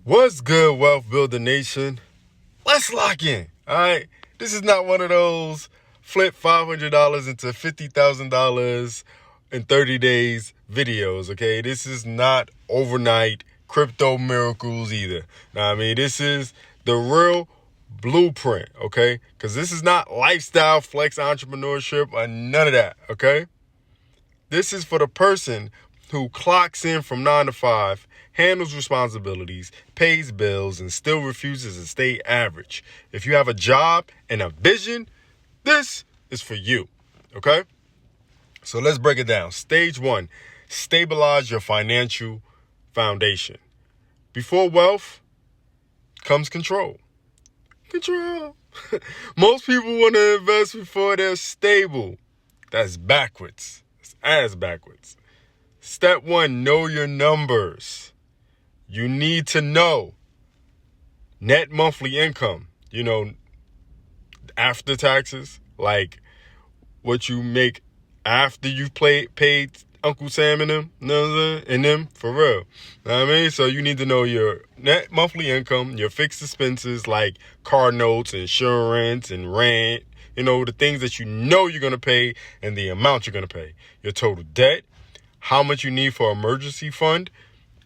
What's good, Wealth Builder Nation? Let's lock in, all right? This is not one of those flip $500 into $50,000 in 30 days videos, okay? This is not overnight crypto miracles either. Now, this is the real blueprint, okay? Because this is not lifestyle flex entrepreneurship or none of that, okay? This is for the person who clocks in from 9 to 5, handles responsibilities, pays bills, and still refuses to stay average. If you have a job and a vision, this is for you, okay? So let's break it down. Stage 1, stabilize your financial foundation. Before wealth comes control. Control. Most people want to invest before they're stable. That's backwards. It's ass backwards. Step 1, know your numbers. You need to know net monthly income, after taxes, like what you make after you've paid Uncle Sam and them, and them, for real. So you need to know your net monthly income, your fixed expenses like car notes, insurance, and rent, the things that you're going to pay and the amount you're going to pay. Your total debt, how much you need for emergency fund,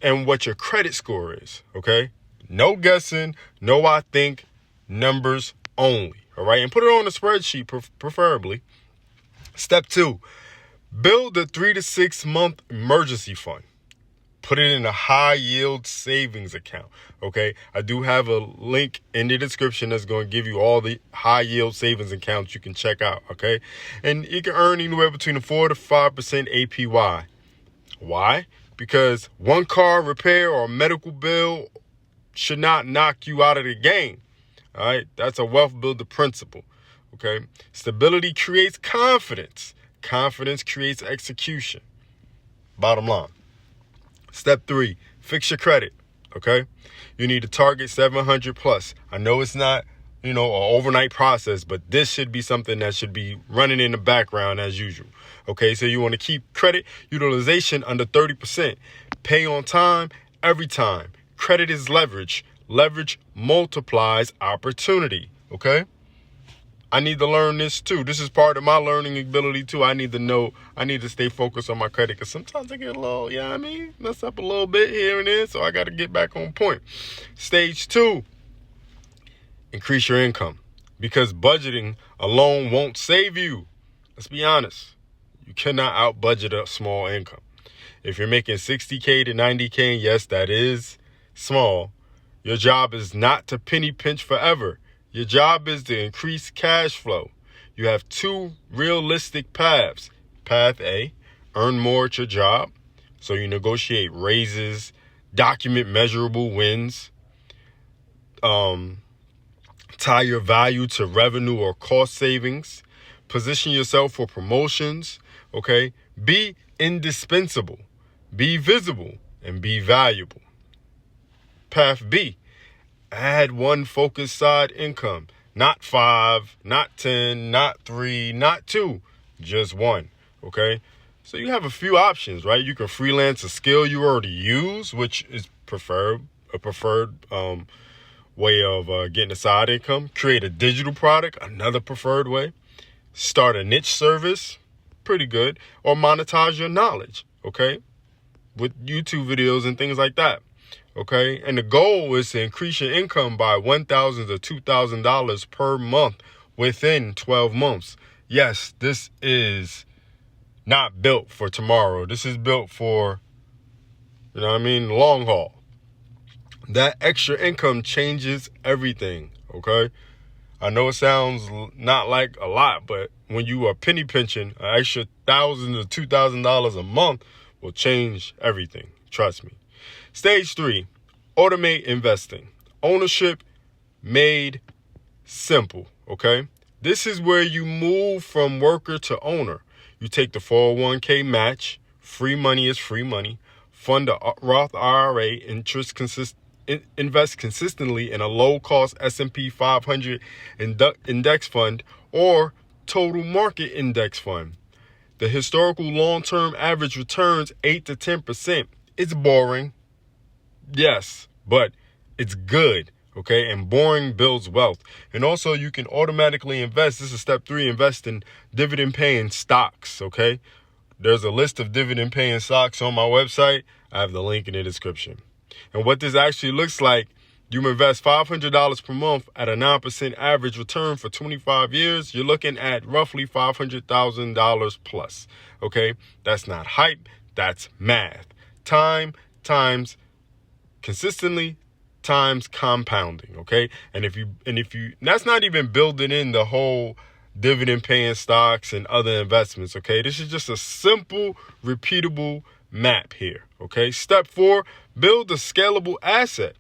and what your credit score is, okay? No guessing, no I think, numbers only, all right? And put it on a spreadsheet, preferably. Step 2, build a 3 to 6 month emergency fund. Put it in a high yield savings account, okay? I do have a link in the description that's going to give you all the high yield savings accounts you can check out, okay? And you can earn anywhere between a 4 to 5% APY. Why? Because one car repair or medical bill should not knock you out of the game. All right. That's a wealth builder principle. Okay. Stability creates confidence. Confidence creates execution. Bottom line. Step 3, fix your credit. Okay. You need to target 700 plus. I know it's not, an overnight process, but this should be something that should be running in the background as usual. Okay, so you want to keep credit utilization under 30%. Pay on time every time. Credit is leverage. Leverage multiplies opportunity. Okay? I need to learn this too. This is part of my learning ability too. I need to stay focused on my credit because sometimes I get a little, mess up a little bit here and there. So I got to get back on point. Stage 2, increase your income because budgeting alone won't save you. Let's be honest. You cannot out-budget a small income. If you're making $60K to $90K, and yes, that is small, your job is not to penny pinch forever. Your job is to increase cash flow. You have 2 realistic paths. Path A, earn more at your job. So you negotiate raises, document measurable wins, tie your value to revenue or cost savings, position yourself for promotions. Okay, be indispensable, be visible, and be valuable. Path B, add 1 focused side income, not 5, not 10, not 3, not 2, just 1. Okay, so you have a few options, right? You can freelance a skill you already use, which is a preferred way of getting a side income. Create a digital product, another preferred way. Start a niche service, pretty good, or monetize your knowledge, okay, with YouTube videos and things like that, okay? And the goal is to increase your income by $1,000 to $2,000 per month within 12 months. Yes, this is not built for tomorrow. This is built for, long haul. That extra income changes everything, okay? I know it sounds not like a lot, but when you are penny pinching, an extra $1,000 to $2,000 a month will change everything. Trust me. Stage 3, automate investing. Ownership made simple, okay? This is where you move from worker to owner. You take the 401k match. Free money is free money. Fund a Roth IRA, invest consistently in a low-cost S&P 500 index fund or total market index fund. The historical long-term average returns 8 to 10%. It's boring, yes, but It's good. Okay, and boring builds wealth. And also, you can automatically invest. This is step 3, invest in dividend-paying stocks. Okay, there's a list of dividend-paying stocks on my website. I have the link in the description. And what this actually looks like, you invest $500 per month at a 9% average return for 25 years. You're looking at roughly $500,000 plus. Okay, that's not hype. That's math. Time times consistently times compounding, okay? And if you that's not even building in the whole dividend paying stocks and other investments, okay? This is just a simple, repeatable map here, okay? Step 4, build a scalable asset.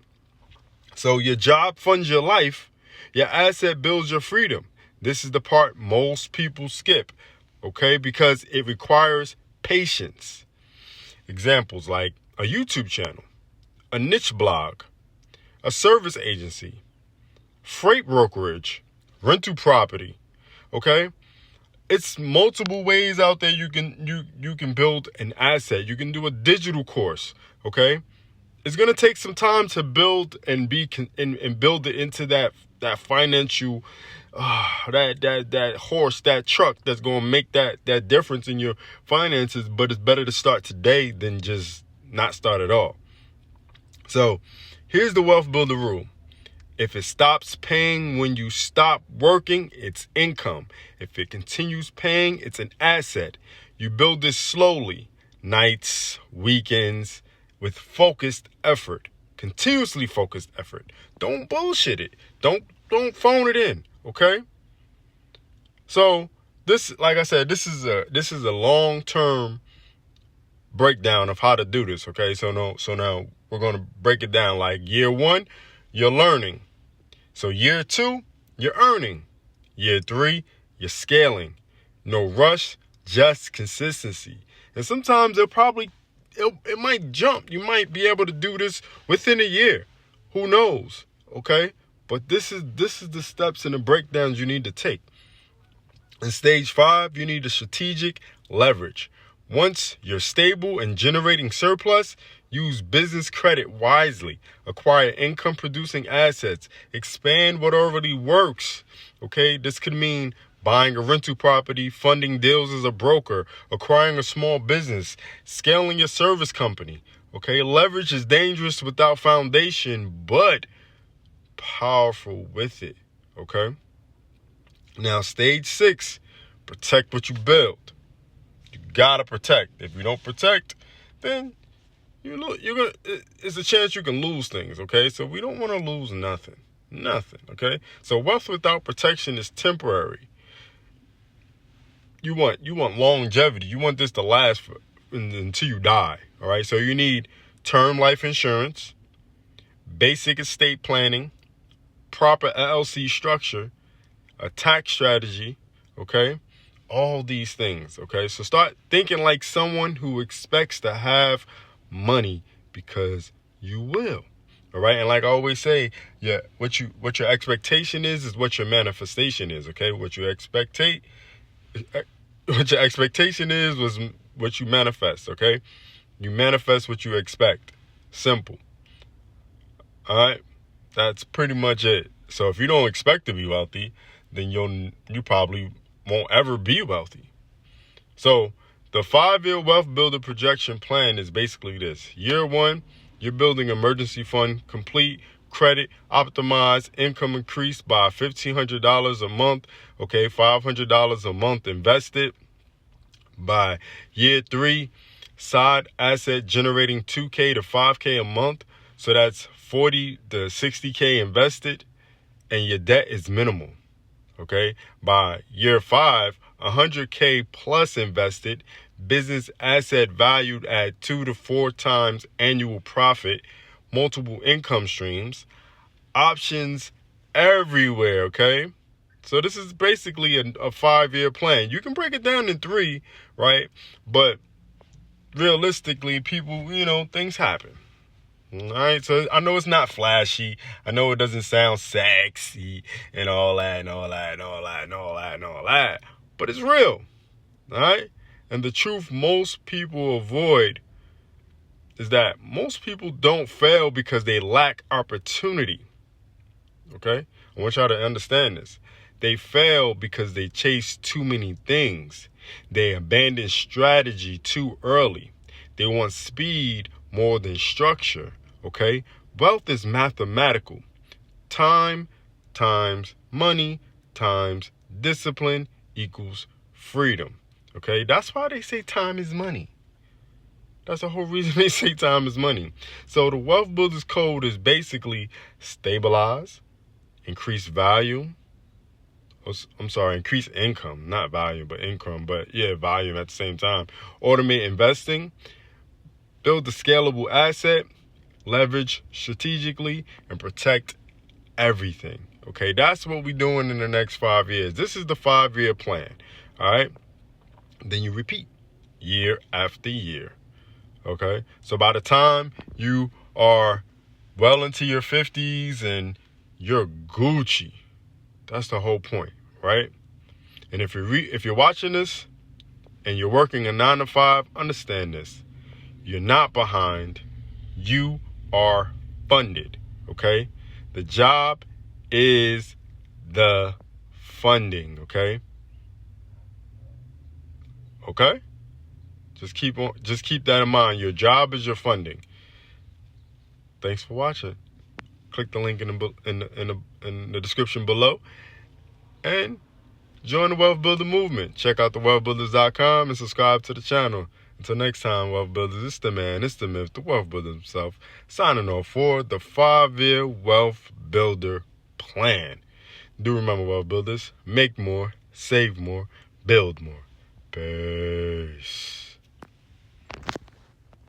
So your job funds your life, your asset builds your freedom. This is the part most people skip, okay? Because it requires patience. Examples like a YouTube channel, a niche blog, a service agency, freight brokerage, rental property, okay? It's multiple ways out there you can build an asset. You can do a digital course, okay? It's going to take some time to build and build it into that financial that horse, that truck that's going to make that difference in your finances, but it's better to start today than just not start at all. So, here's the Wealth Builder rule. If it stops paying when you stop working, it's income. If it continues paying, it's an asset. You build this slowly, nights, weekends, with focused effort, continuously focused effort. Don't bullshit it. Don't phone it in, okay? So, this, like I said, this is a long-term breakdown of how to do this, okay? So now we're going to break it down. Like year 1, you're learning. So year 2, you're earning. Year 3, you're scaling. No rush, just consistency. And sometimes it might jump. You might be able to do this within a year. Who knows? Okay? But this is the steps and the breakdowns you need to take. In stage 5, you need a strategic leverage. Once you're stable and generating surplus, use business credit wisely. Acquire income-producing assets. Expand what already works. Okay? This could mean buying a rental property, funding deals as a broker, acquiring a small business, scaling your service company. Okay? Leverage is dangerous without foundation, but powerful with it. Okay? Now, stage 6, protect what you build. You gotta protect. If you don't protect, then it's a chance you can lose things, okay? So we don't want to lose nothing, okay? So wealth without protection is temporary. You want longevity. You want this to last until you die, all right? So you need term life insurance, basic estate planning, proper LLC structure, a tax strategy, okay? All these things, okay? So start thinking like someone who expects to have money, because you will. All right? And like I always say, what your expectation is what your manifestation is, okay? What your expectation is was what you manifest, okay? You manifest what you expect. Simple. All right? That's pretty much it. So if you don't expect to be wealthy, then you probably won't ever be wealthy. So the 5-year wealth builder projection plan is basically this. Year 1, you're building emergency fund, complete, credit, optimize, income increased by $1,500 a month. Okay, $500 a month invested. By year 3, side asset generating $2K to $5K a month. So that's $40 to $60K invested, and your debt is minimal. Okay, by year 5, $100K plus invested, business asset valued at 2 to 4 times annual profit, multiple income streams, options everywhere. Okay, so this is basically a 5-year plan. You can break it down in 3, right? But realistically, people, things happen. All right, so I know it's not flashy. I know it doesn't sound sexy and all that, but it's real. All right, and the truth most people avoid is that most people don't fail because they lack opportunity. Okay? I want y'all to understand this. They fail because they chase too many things. They abandon strategy too early. They want speed more than structure. Okay? Wealth is mathematical. Time times money times discipline equals freedom. Okay? That's why they say time is money. That's the whole reason they say time is money. So the Wealthbuilderz code is basically stabilize, increase value. Increase income, not value, but income. But yeah, volume at the same time. Automate investing, build the scalable asset, leverage strategically, and protect everything. Okay, that's what we're doing in the next 5 years. This is the 5-year plan. All right. Then you repeat year after year. Okay, so by the time you are well into your 50s and you're Gucci, that's the whole point, right? And if you're watching this and you're working a 9 to 5, understand this: you're not behind. You are funded. Okay, the job is the funding. Okay. Okay. Just keep that in mind. Your job is your funding. Thanks for watching. Click the link in the description below and join the Wealth Builder movement. Check out the wealthbuilders.com and subscribe to the channel. Until next time, Wealth Builders, it's the man, it's the myth, the Wealth Builder himself, signing off for the 5-year Wealth Builder plan. Do remember, Wealth Builders, make more, save more, build more. Peace.